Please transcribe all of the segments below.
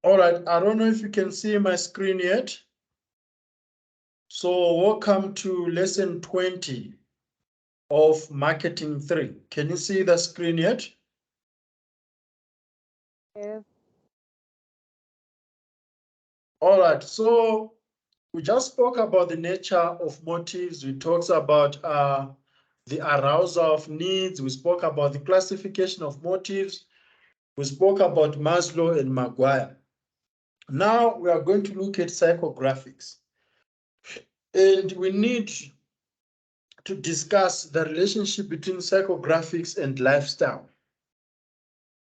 All right, I don't know if you can see my screen yet. So welcome to lesson 20 of Marketing 3. Can you see the screen yet? Yes. All right, so we just spoke about the nature of motives. We talked about the arousal of needs. We spoke about the classification of motives. We spoke about Maslow and Maguire. Now we are going to look at psychographics. And we need to discuss the relationship between psychographics and lifestyle.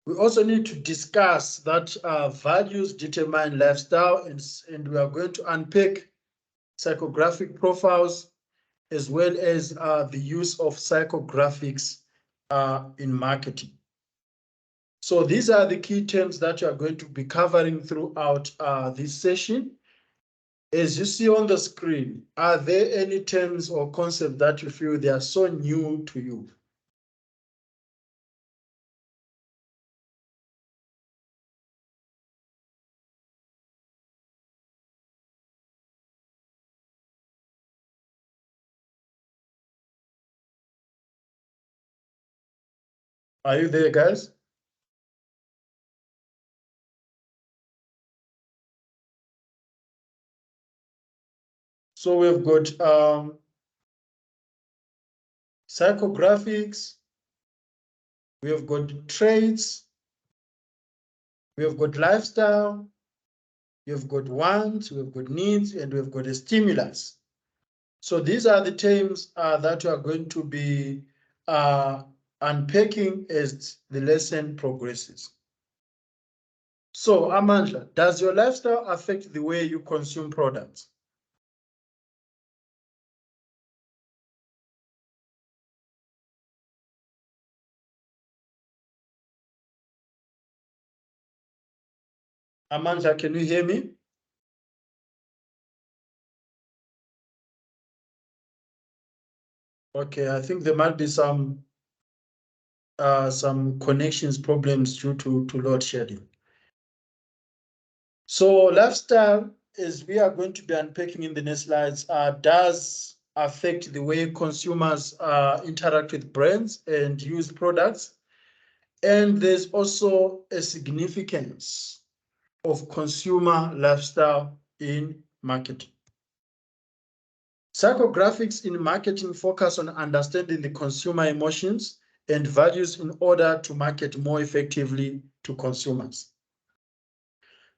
We also need to discuss that values determine lifestyle, and we are going to unpack psychographic profiles as well as the use of psychographics in marketing. So these are the key terms that you are going to be covering throughout this session. As you see on the screen, are there any terms or concepts that you feel they are so new to you? Are you there, guys? So we've got psychographics, we have got traits, we have got lifestyle, we've got wants, we've got needs, and we've got a stimulus. So these are the terms that you are going to be unpacking as the lesson progresses. So Amandla, does your lifestyle affect the way you consume products? Amandla, can you hear me? Okay, I think there might be some connections problems due to load shedding. So lifestyle, as we are going to be unpacking in the next slides, does affect the way consumers interact with brands and use products. And there's also a significance of consumer lifestyle in marketing. Psychographics in marketing focus on understanding the consumer emotions and values in order to market more effectively to consumers.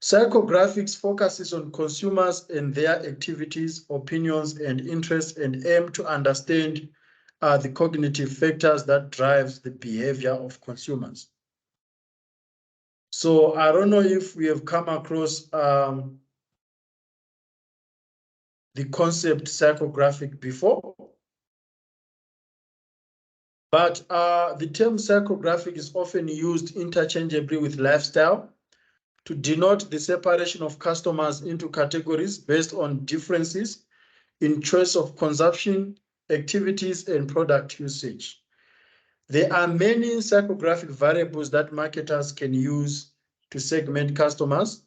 Psychographics focuses on consumers and their activities, opinions, and interests, and aim to understand the cognitive factors that drives the behavior of consumers. So I don't know if we have come across the concept psychographic before, but the term psychographic is often used interchangeably with lifestyle to denote the separation of customers into categories based on differences in choice of consumption, activities, and product usage. There are many psychographic variables that marketers can use to segment customers,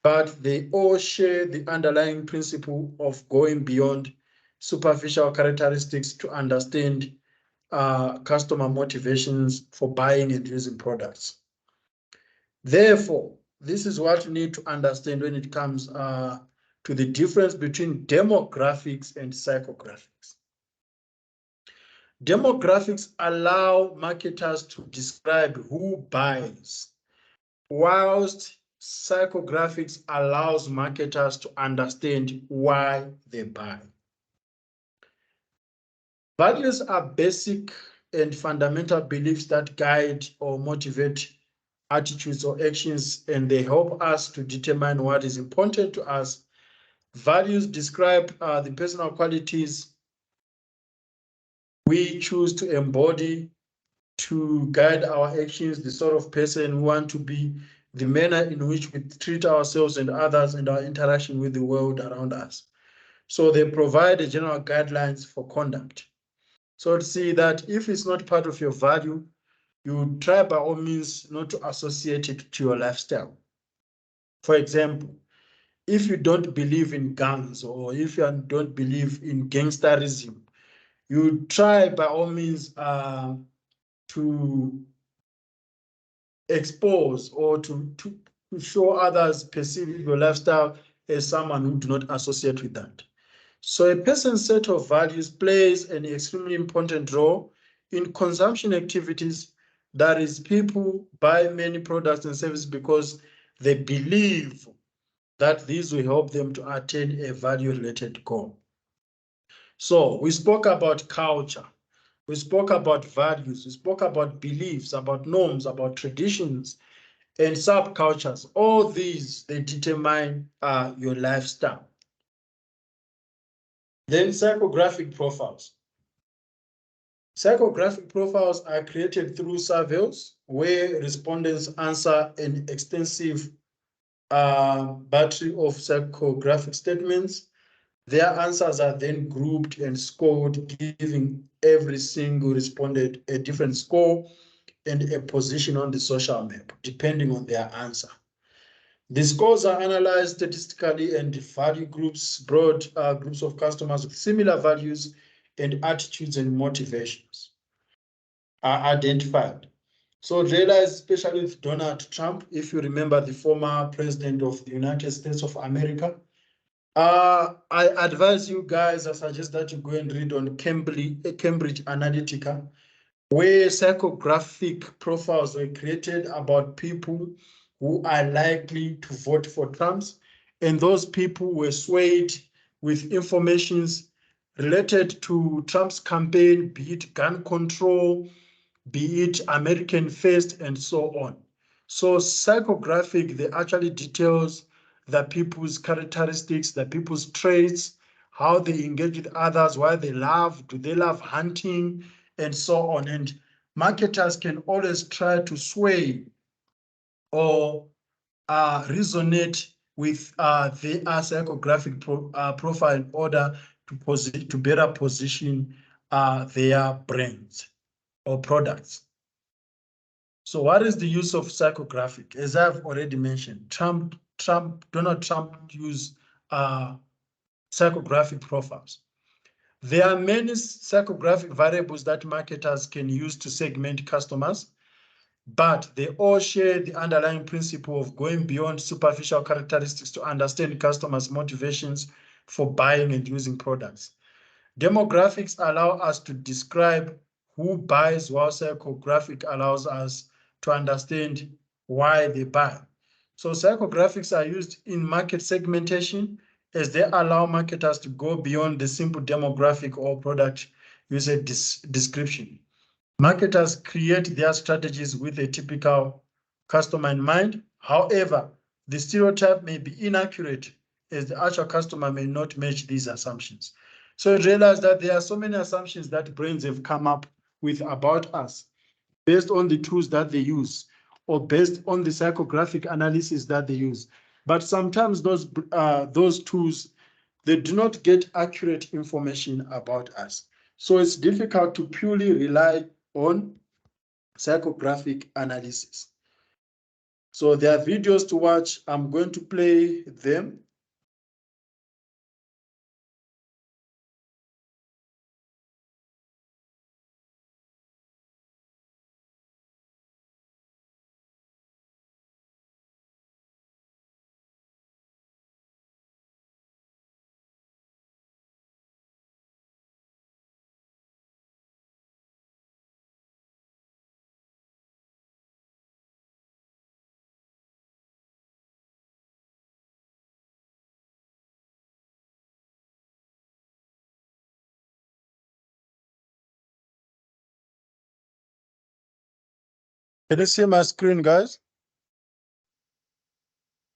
but they all share the underlying principle of going beyond superficial characteristics to understand customer motivations for buying and using products. Therefore, this is what you need to understand when it comes to the difference between demographics and psychographics. Demographics allow marketers to describe who buys, whilst psychographics allows marketers to understand why they buy. Values are basic and fundamental beliefs that guide or motivate attitudes or actions, and they help us to determine what is important to us. Values describe the personal qualities we choose to embody to guide our actions, the sort of person we want to be, the manner in which we treat ourselves and others, and our interaction with the world around us. So they provide a general guidelines for conduct. So to see that if it's not part of your value, you try by all means not to associate it to your lifestyle. For example, if you don't believe in gangs or if you don't believe in gangsterism, you try by all means to expose or to show others perceive your lifestyle as someone who do not associate with that. So a person's set of values plays an extremely important role in consumption activities. That is, people buy many products and services because they believe that these will help them to attain a value-related goal. So we spoke about culture, we spoke about values, we spoke about beliefs, about norms, about traditions, and subcultures. All these, they determine your lifestyle. Then psychographic profiles. Psychographic profiles are created through surveys where respondents answer an extensive battery of psychographic statements. Their answers are then grouped and scored, giving every single respondent a different score and a position on the social map, depending on their answer. The scores are analyzed statistically and value groups, broad groups of customers with similar values and attitudes and motivations are identified. So realize, especially with Donald Trump, if you remember the former president of the United States of America, I advise you guys, I suggest that you go and read on Cambridge Analytica, where psychographic profiles were created about people who are likely to vote for Trump, and those people were swayed with informations related to Trump's campaign, be it gun control, be it American First, and so on. So psychographic, they actually details the people's characteristics, the people's traits, how they engage with others, why they love, do they love hunting, and so on. And marketers can always try to sway or resonate with their psychographic profile in order to better position their brands or products. So what is the use of psychographic? As I've already mentioned, Donald Trump used psychographic profiles. There are many psychographic variables that marketers can use to segment customers, but they all share the underlying principle of going beyond superficial characteristics to understand customers' motivations for buying and using products. Demographics allow us to describe who buys, while psychographic allows us to understand why they buy. So psychographics are used in market segmentation as they allow marketers to go beyond the simple demographic or product user description. Marketers create their strategies with a typical customer in mind. However, the stereotype may be inaccurate as the actual customer may not match these assumptions. So realize that there are so many assumptions that brands have come up with about us based on the tools that they use or based on the psychographic analysis that they use. But sometimes those tools, they do not get accurate information about us. So it's difficult to purely rely on psychographic analysis. So there are videos to watch. I'm going to play them. Can you see my screen, guys?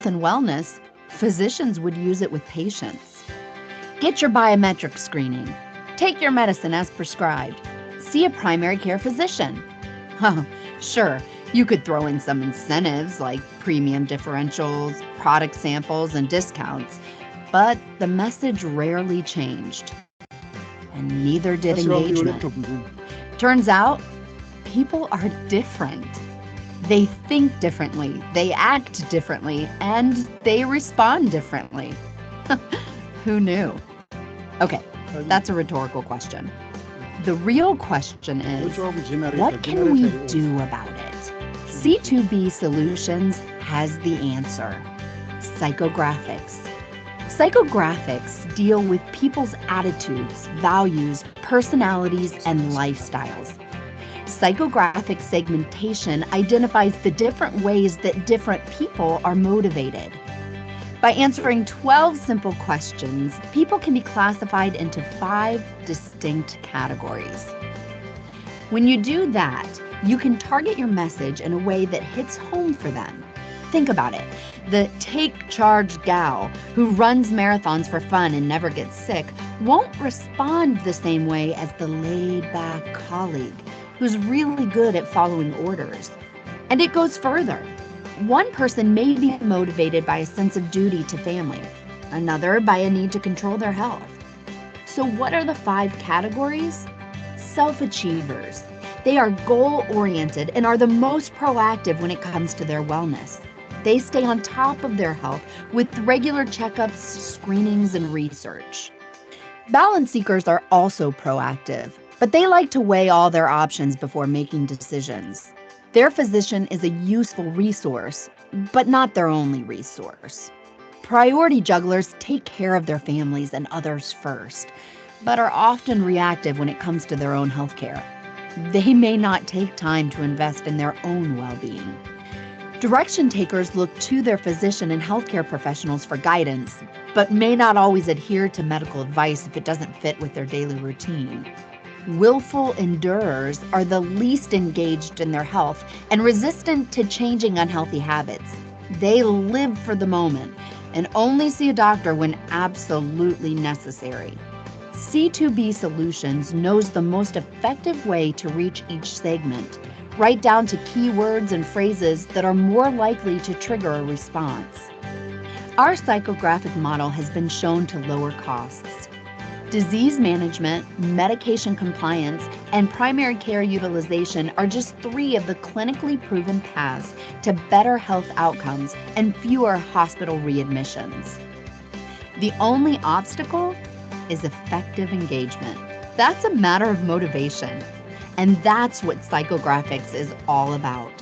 And wellness, physicians would use it with patients. Get your biometric screening. Take your medicine as prescribed. See a primary care physician. Sure, you could throw in some incentives like premium differentials, product samples, and discounts, but the message rarely changed. And neither did engagement. Turns out, people are different. They think differently, they act differently, and they respond differently. Who knew? Okay, that's a rhetorical question. The real question is, what can we do about it? C2B Solutions has the answer. Psychographics. Psychographics deal with people's attitudes, values, personalities, and lifestyles. Psychographic segmentation identifies the different ways that different people are motivated. By answering 12 simple questions, people can be classified into 5 distinct categories. When you do that, you can target your message in a way that hits home for them. Think about it. The take charge gal who runs marathons for fun and never gets sick won't respond the same way as the laid back colleague who's really good at following orders. And it goes further. One person may be motivated by a sense of duty to family, another by a need to control their health. So what are the 5 categories? Self-achievers. They are goal-oriented and are the most proactive when it comes to their wellness. They stay on top of their health with regular checkups, screenings, and research. Balance seekers are also proactive, but they like to weigh all their options before making decisions. Their physician is a useful resource, but not their only resource. Priority jugglers take care of their families and others first, but are often reactive when it comes to their own healthcare. They may not take time to invest in their own well-being. Direction takers look to their physician and healthcare professionals for guidance, but may not always adhere to medical advice if it doesn't fit with their daily routine. Willful endurers are the least engaged in their health and resistant to changing unhealthy habits. They live for the moment and only see a doctor when absolutely necessary. C2B Solutions knows the most effective way to reach each segment, right down to keywords and phrases that are more likely to trigger a response. Our psychographic model has been shown to lower costs. Disease management, medication compliance, and primary care utilization are just 3 of the clinically proven paths to better health outcomes and fewer hospital readmissions. The only obstacle is effective engagement. That's a matter of motivation. And that's what psychographics is all about.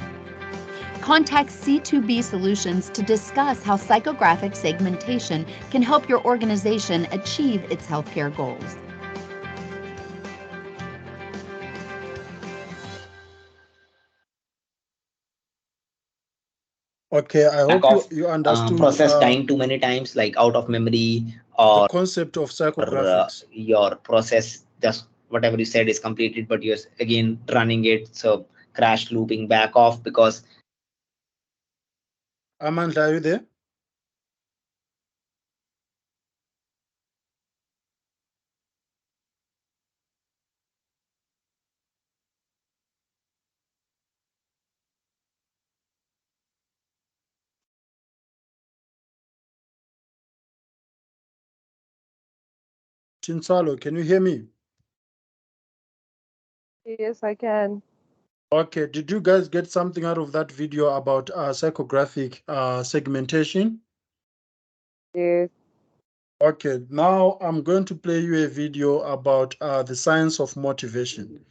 Contact C2B Solutions to discuss how psychographic segmentation can help your organization achieve its healthcare goals. Okay, I Lack hope you, of you understood process dying too many times, like out of memory, the or concept of psychographics. your process just whatever you said is completed, but you're again running it, so crash looping back off because Amanda, are you there? Chinsalo, can you hear me? Yes, I can. Okay, did you guys get something out of that video about psychographic segmentation? Yes. Okay, now I'm going to play you a video about the science of motivation.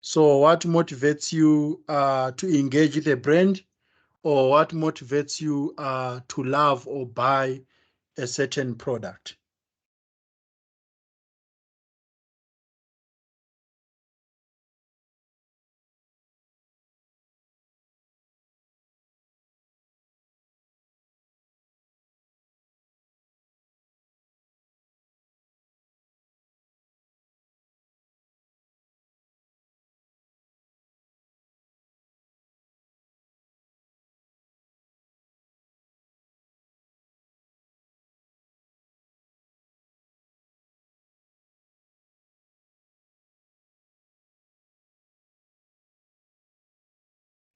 So what motivates you to engage with a brand, or what motivates you to love or buy a certain product?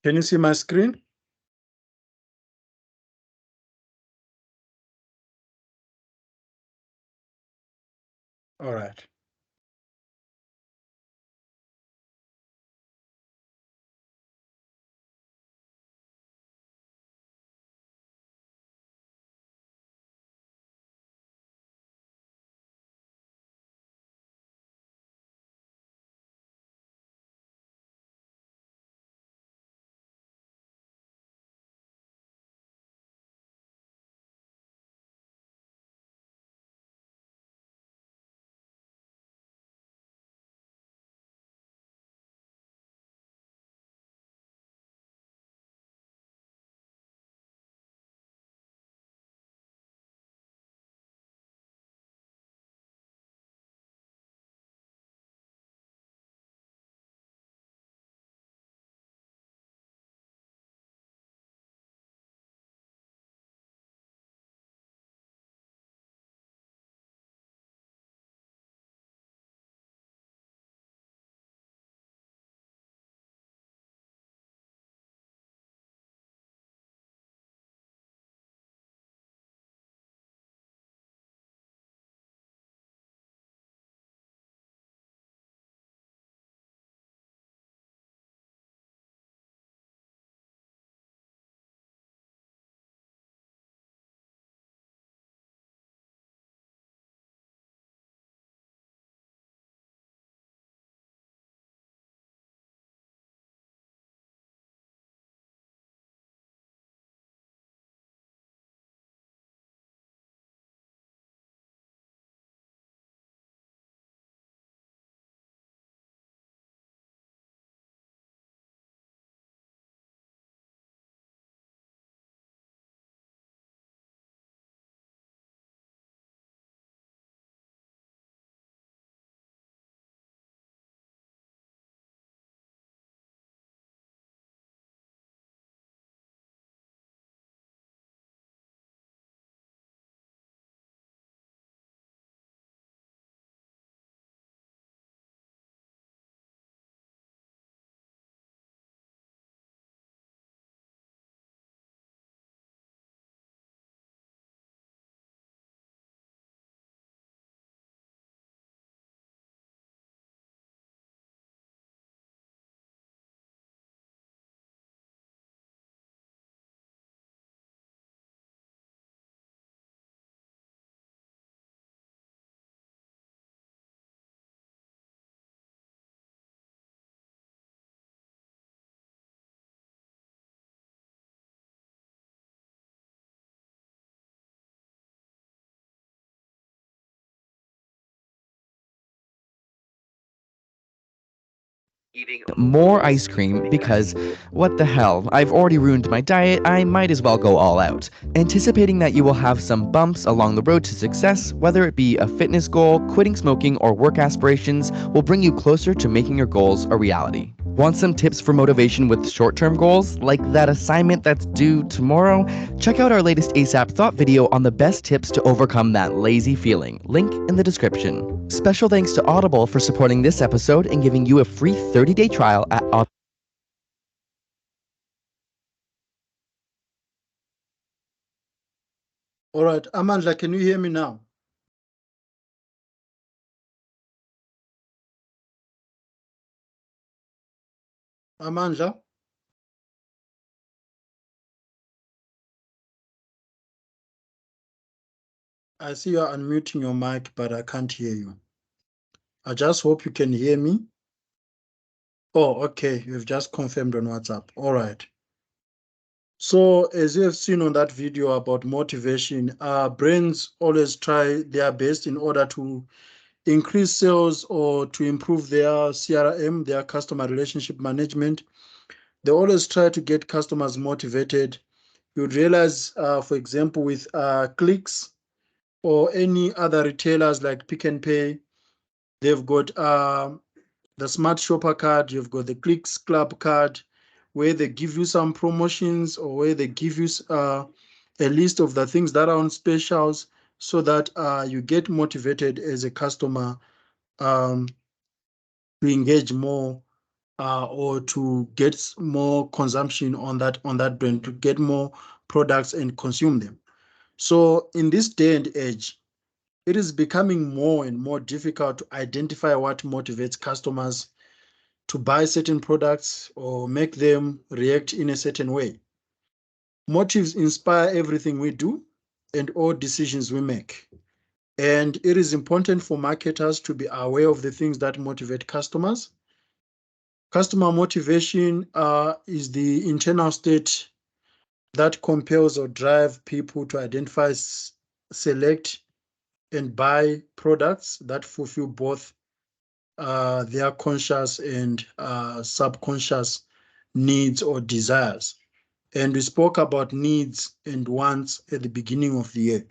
Can you see my screen? All right. more ice cream because what the hell, I've already ruined my diet, I might as well go all out. Anticipating that you will have some bumps along the road to success, whether it be a fitness goal, quitting smoking, or work aspirations, will bring you closer to making your goals a reality. Want some tips for motivation with short-term goals, like that assignment that's due tomorrow? Check out our latest ASAP Thought video on the best tips to overcome that lazy feeling. Link in the description. Special thanks to Audible for supporting this episode and giving you a free 30-day trial at Audible. All right, Amandla, can you hear me now? Amandla? I see you're unmuting your mic, but I can't hear you. I just hope you can hear me. Oh, okay. You've just confirmed on WhatsApp. All right. So as you have seen on that video about motivation, brands always try their best in order to increase sales or to improve their CRM, their customer relationship management. They always try to get customers motivated. You'd realize, for example, with Clicks or any other retailers like Pick and Pay, they've got the Smart Shopper card, you've got the Clicks Club card, where they give you some promotions or where they give you a list of the things that are on specials so that you get motivated as a customer to engage more or to get more consumption on that brand, to get more products and consume them. So in this day and age, it is becoming more and more difficult to identify what motivates customers to buy certain products or make them react in a certain way. Motives inspire everything we do and all decisions we make. And it is important for marketers to be aware of the things that motivate customers. Customer motivation is the internal state that compels or drives people to identify, select, and buy products that fulfill both their conscious and subconscious needs or desires. And we spoke about needs and wants at the beginning of the year.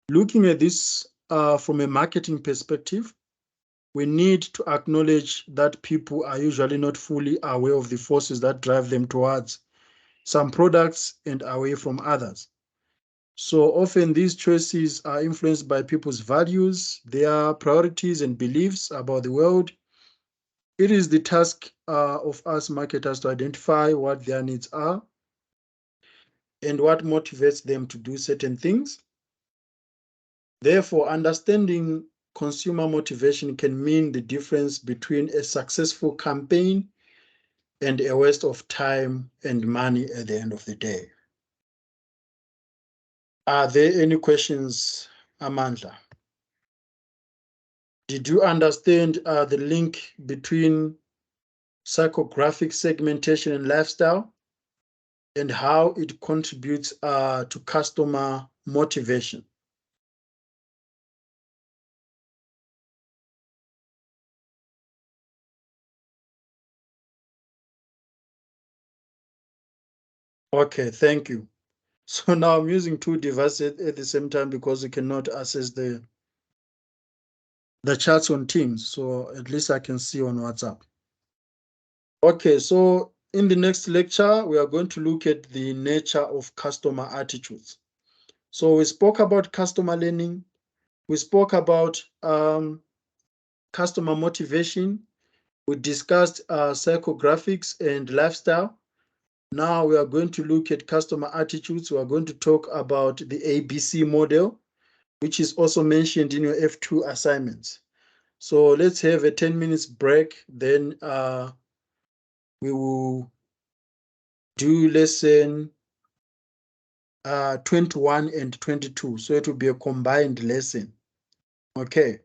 Looking at this from a marketing perspective, we need to acknowledge that people are usually not fully aware of the forces that drive them towards some products and away from others. So often these choices are influenced by people's values, their priorities and beliefs about the world. It is the task of us marketers to identify what their needs are and what motivates them to do certain things. Therefore, understanding consumer motivation can mean the difference between a successful campaign and a waste of time and money at the end of the day. Are there any questions, Amandla? Did you understand the link between psychographic segmentation and lifestyle and how it contributes to customer motivation? Okay, thank you. So now I'm using two devices at the same time because you cannot access the chats on Teams. So at least I can see on WhatsApp. Okay, so in the next lecture, we are going to look at the nature of customer attitudes. So we spoke about customer learning. We spoke about customer motivation. We discussed psychographics and lifestyle. Now we are going to look at customer attitudes. We are going to talk about the ABC model, which is also mentioned in your F2 assignments. So let's have a 10 minutes break. Then we will do lesson 21 and 22. So it will be a combined lesson. Okay.